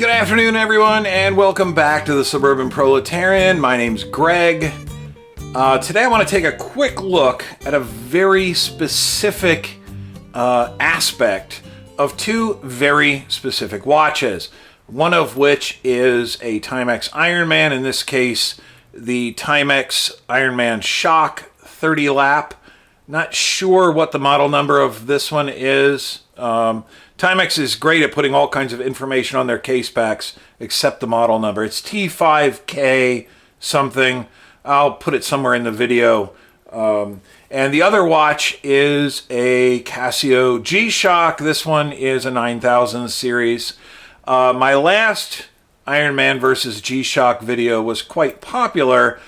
Good afternoon, everyone, and welcome back to the Suburban Proletarian. My name's Greg. Today I want to take a quick look at a very specific aspect of two very specific watches. One of which is a Timex Ironman, in this case, the Timex Ironman Shock 30 lap. Not sure what the model number of this one is. Timex is great at putting all kinds of information on their case packs, except the model number. It's T5K something. I'll put it somewhere in the video. And the other watch is a Casio G-Shock. This one is a 9000 series. My last Ironman versus G-Shock video was quite popular.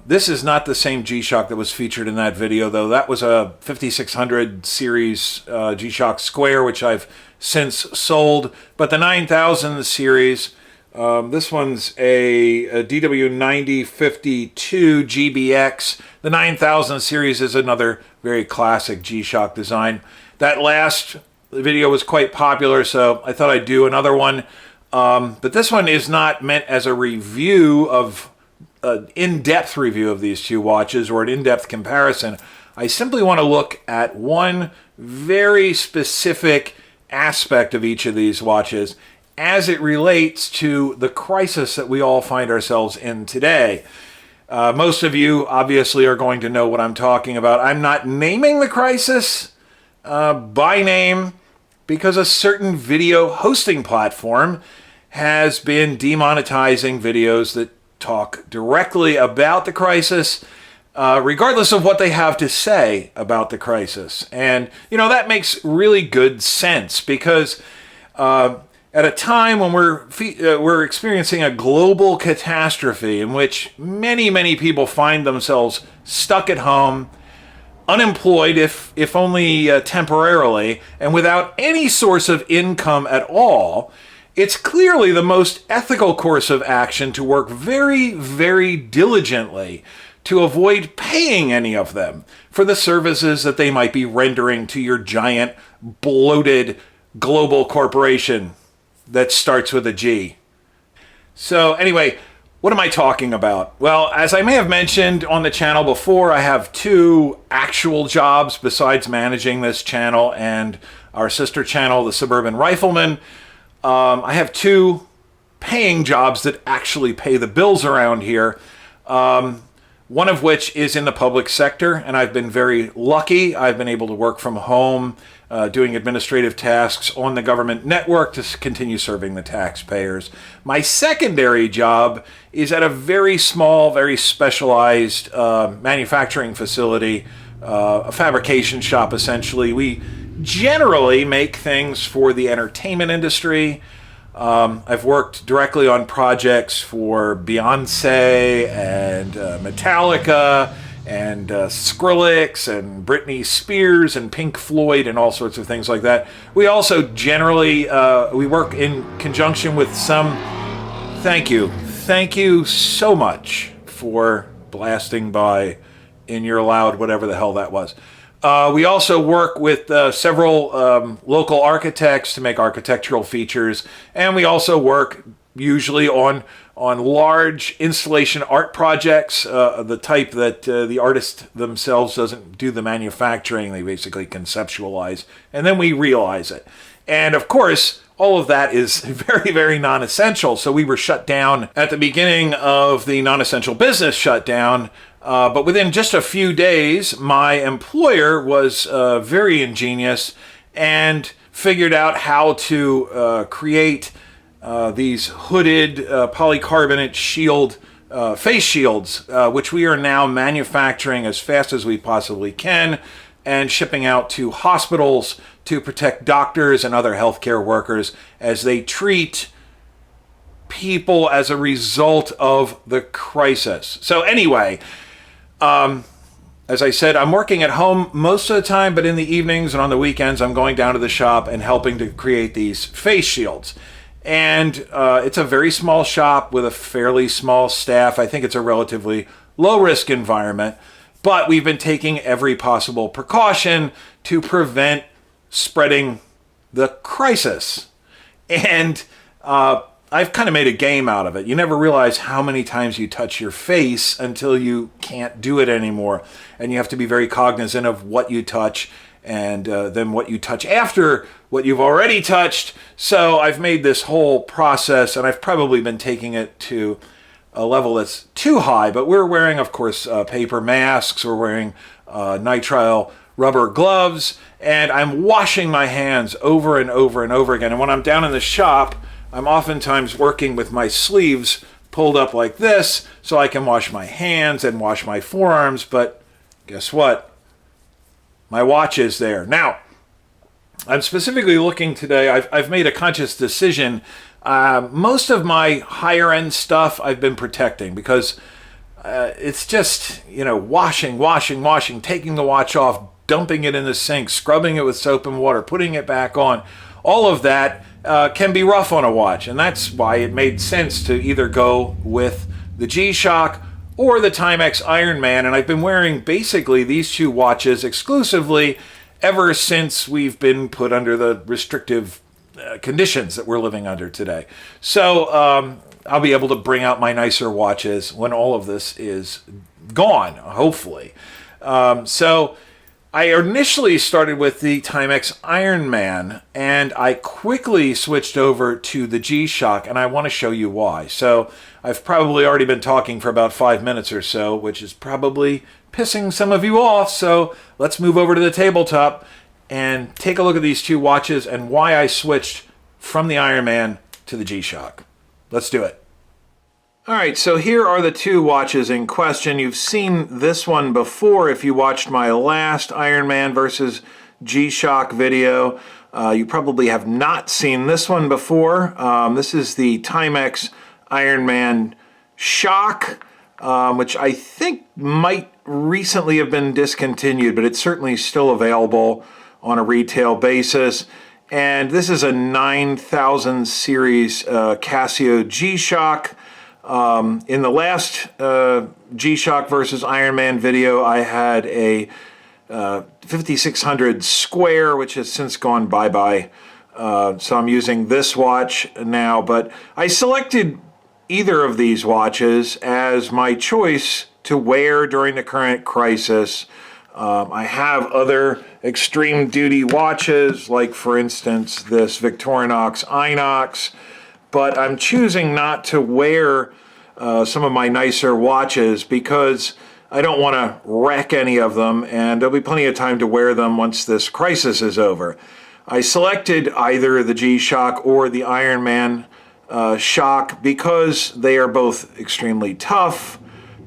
This is not the same G-Shock that was featured in that video, though. That was a 5600 series G-Shock Square, which I've since sold. But the 9000 series, this one's a DW9052 GBX. The 9000 series is another very classic G-Shock design. That last video was quite popular, so I thought I'd do another one. But this one is not meant as a review of an in-depth review of these two watches or an in-depth comparison. I simply want to look at one very specific aspect of each of these watches as it relates to the crisis that we all find ourselves in today. Most of you obviously are going to know what I'm talking about. I'm not naming the crisis by name because a certain video hosting platform has been demonetizing videos that talk directly about the crisis, regardless of what they have to say about the crisis. And, you know, that makes really good sense because at a time when we're experiencing a global catastrophe in which many people find themselves stuck at home, unemployed, if only temporarily, and without any source of income at all, it's clearly the most ethical course of action to work very diligently to avoid paying any of them for the services that they might be rendering to your giant, bloated global corporation that starts with a G. So anyway, what am I talking about? Well, as I may have mentioned on the channel before, I have two actual jobs besides managing this channel and our sister channel, the Suburban Rifleman. I have two paying jobs that actually pay the bills around here. One of which is in the public sector, and I've been very lucky. I've been able to work from home, doing administrative tasks on the government network to continue serving the taxpayers. My secondary job is at a very small, very specialized manufacturing facility, a fabrication shop essentially. We generally make things for the entertainment industry. I've worked directly on projects for Beyonce and Metallica and Skrillex and Britney Spears and Pink Floyd and all sorts of things like that. We also generally, we work in conjunction with some, thank you so much for blasting by in your loud whatever the hell that was. We also work with several local architects to make architectural features, and we also work usually on large installation art projects, the type that the artist themselves doesn't do the manufacturing. They basically conceptualize, and then we realize it. And of course, all of that is very non-essential. So we were shut down at the beginning of the non-essential business shutdown. But within just a few days, my employer was very ingenious and figured out how to create these hooded polycarbonate shield face shields, which we are now manufacturing as fast as we possibly can and shipping out to hospitals to protect doctors and other healthcare workers as they treat people as a result of the crisis. So anyway, as I said, I'm working at home most of the time, but in the evenings and on the weekends, I'm going down to the shop and helping to create these face shields. And it's a very small shop with a fairly small staff. I think it's a relatively low-risk environment, but we've been taking every possible precaution to prevent spreading the crisis. And I've kind of made a game out of it. You never realize how many times you touch your face until you can't do it anymore. And you have to be very cognizant of what you touch and then what you touch after what you've already touched. So I've made this whole process, and I've probably been taking it to a level that's too high, but we're wearing, of course, paper masks. We're wearing nitrile rubber gloves, and I'm washing my hands over and over and over again. And when I'm down in the shop, I'm oftentimes working with my sleeves pulled up like this so I can wash my hands and wash my forearms. But guess what? My watch is there. Now, I'm specifically looking today. I've made a conscious decision. Most of my higher end stuff I've been protecting because it's just, washing, taking the watch off, dumping it in the sink, scrubbing it with soap and water, putting it back on. All of that can be rough on a watch, and that's why it made sense to either go with the G-Shock or the Timex Ironman. And I've been wearing basically these two watches exclusively ever since we've been put under the restrictive conditions that we're living under today. So I'll be able to bring out my nicer watches when all of this is gone, hopefully. So I initially started with the Timex Ironman, and I quickly switched over to the G-Shock, and I want to show you why. So I've probably already been talking for about 5 minutes or so, which is probably pissing some of you off. So let's move over to the tabletop and take a look at these two watches and why I switched from the Ironman to the G-Shock. Let's do it. All right, so here are the two watches in question. You've seen this one before if you watched my last Ironman versus G-Shock video. You probably have not seen this one before. This is the Timex Ironman Shock, which I think might recently have been discontinued, but it's certainly still available on a retail basis. And this is a 9000 series Casio G-Shock. In the last G-Shock versus Ironman video, I had a 5600 square, which has since gone bye-bye. So I'm using this watch now, but I selected either of these watches as my choice to wear during the current crisis. I have other extreme duty watches, like for instance this Victorinox Inox, but I'm choosing not to wear some of my nicer watches because I don't want to wreck any of them, and there'll be plenty of time to wear them once this crisis is over. I selected either the G-Shock or the Ironman Shock because they are both extremely tough.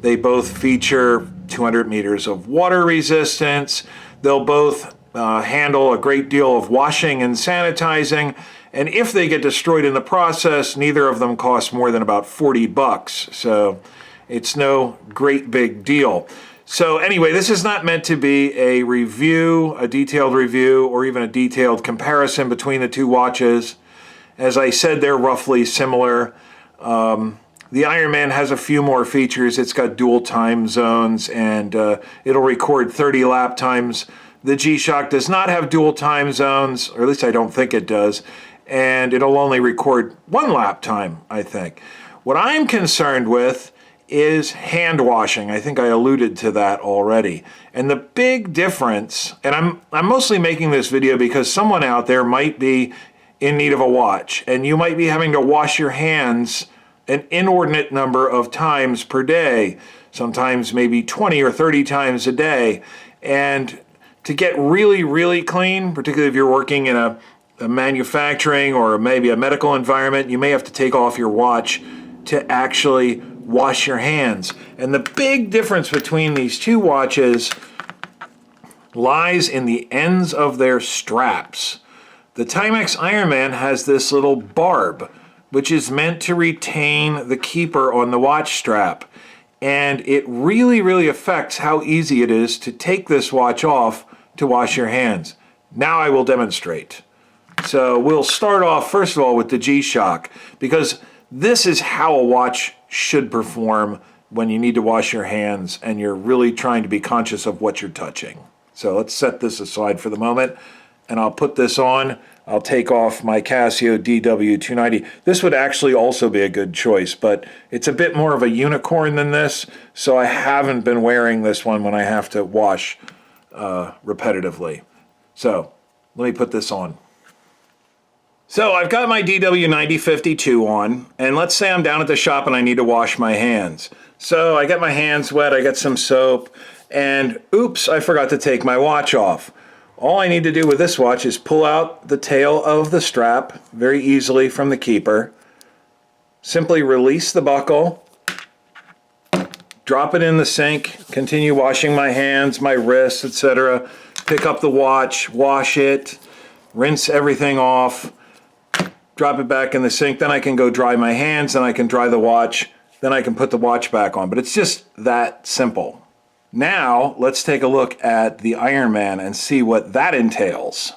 They both feature 200 meters of water resistance. They'll both handle a great deal of washing and sanitizing. And if they get destroyed in the process, neither of them cost more than about $40. So it's no great big deal. So anyway, this is not meant to be a review, a detailed review, or even a detailed comparison between the two watches. As I said, they're roughly similar. The Ironman has a few more features. It's got dual time zones, and it'll record 30 lap times. The G-Shock does not have dual time zones, or at least I don't think it does, and it'll only record 1 lap time, I think. What I'm concerned with is hand washing. I think I alluded to that already. And the big difference, and I'm mostly making this video because someone out there might be in need of a watch, and you might be having to wash your hands an inordinate number of times per day, sometimes maybe 20 or 30 times a day. And to get really, really clean, particularly if you're working in a manufacturing or maybe a medical environment, you may have to take off your watch to actually wash your hands. And the big difference between these two watches lies in the ends of their straps. The Timex Ironman has this little barb, which is meant to retain the keeper on the watch strap. And it really, really affects how easy it is to take this watch off to wash your hands. Now I will demonstrate. So we'll start off, first of all, with the G-Shock, because this is how a watch should perform when you need to wash your hands and you're really trying to be conscious of what you're touching. So let's set this aside for the moment and I'll put this on. I'll take off my Casio DW290. This would actually also be a good choice, but it's a bit more of a unicorn than this, so I haven't been wearing this one when I have to wash repetitively. So let me put this on. So I've got my DW9052 on, and let's say I'm down at the shop and I need to wash my hands. So I get my hands wet, I get some soap, and oops, I forgot to take my watch off. All I need to do with this watch is pull out the tail of the strap very easily from the keeper, simply release the buckle, drop it in the sink, continue washing my hands, my wrists, etc. Pick up the watch, wash it, rinse everything off, drop it back in the sink, then I can go dry my hands, then I can dry the watch, then I can put the watch back on. But it's just that simple. Now, let's take a look at the Ironman and see what that entails.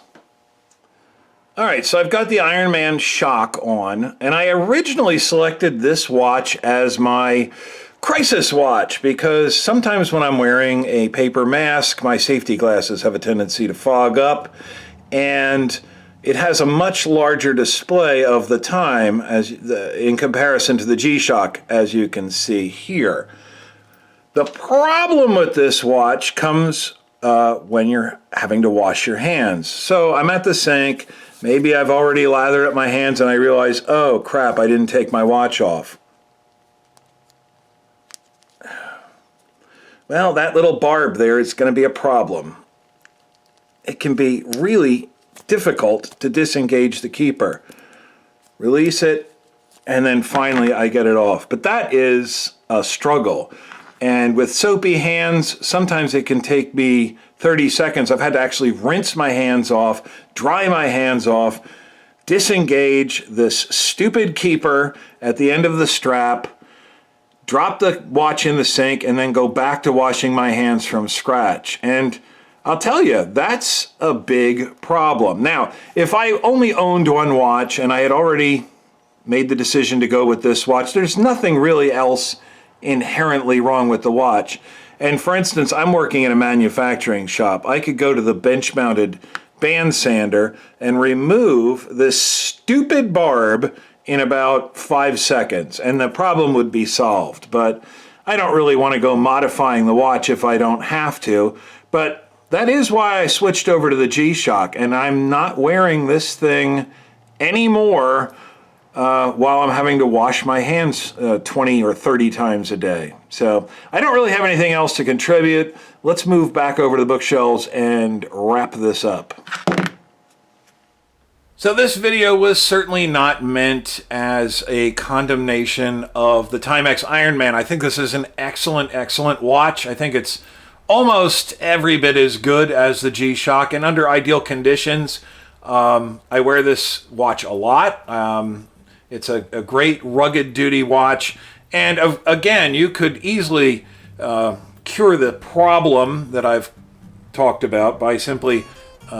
All right, so I've got the Ironman Shock on, and I originally selected this watch as my crisis watch because sometimes when I'm wearing a paper mask, my safety glasses have a tendency to fog up, and it has a much larger display of the time in comparison to the G-Shock, as you can see here. The problem with this watch comes when you're having to wash your hands. So I'm at the sink, maybe I've already lathered up my hands and I realize, oh crap, I didn't take my watch off. Well, that little barb there is going to be a problem. It can be really difficult to disengage the keeper. Release it, and then finally I get it off. But that is a struggle. And with soapy hands, sometimes it can take me 30 seconds. I've had to actually rinse my hands off, dry my hands off, disengage this stupid keeper at the end of the strap, drop the watch in the sink, and then go back to washing my hands from scratch. And I'll tell you, that's a big problem. Now, if I only owned one watch and I had already made the decision to go with this watch, there's nothing really else inherently wrong with the watch. And for instance, I'm working in a manufacturing shop. I could go to the bench-mounted band sander and remove this stupid barb in about 5 seconds, and the problem would be solved. But I don't really want to go modifying the watch if I don't have to. But that is why I switched over to the G-Shock, and I'm not wearing this thing anymore while I'm having to wash my hands 20 or 30 times a day. So I don't really have anything else to contribute. Let's move back over to the bookshelves and wrap this up. So this video was certainly not meant as a condemnation of the Timex Ironman. I think this is an excellent, excellent watch. I think it's almost every bit as good as the G-Shock, and under ideal conditions, I wear this watch a lot. It's a great rugged duty watch, and again, you could easily cure the problem that I've talked about by simply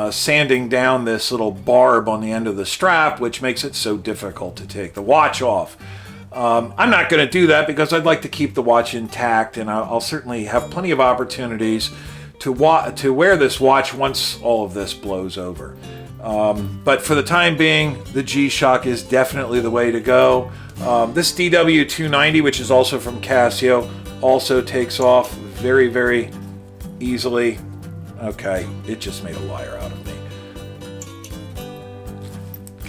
sanding down this little barb on the end of the strap, which makes it so difficult to take the watch off. I'm not going to do that because I'd like to keep the watch intact, and I'll certainly have plenty of opportunities to wear this watch once all of this blows over. But for the time being, the G-Shock is definitely the way to go. This DW290, which is also from Casio, also takes off very, very easily. Okay, it just made a liar out of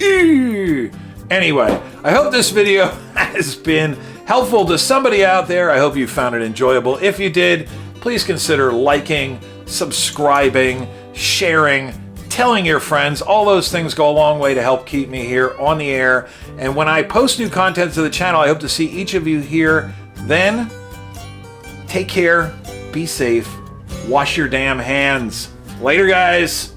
me. Anyway, I hope this video has been helpful to somebody out there. I hope you found it enjoyable. If you did, please consider liking, subscribing, sharing, telling your friends. All those things go a long way to help keep me here on the air. And when I post new content to the channel, I hope to see each of you here then. Take care, be safe, wash your damn hands. Later, guys.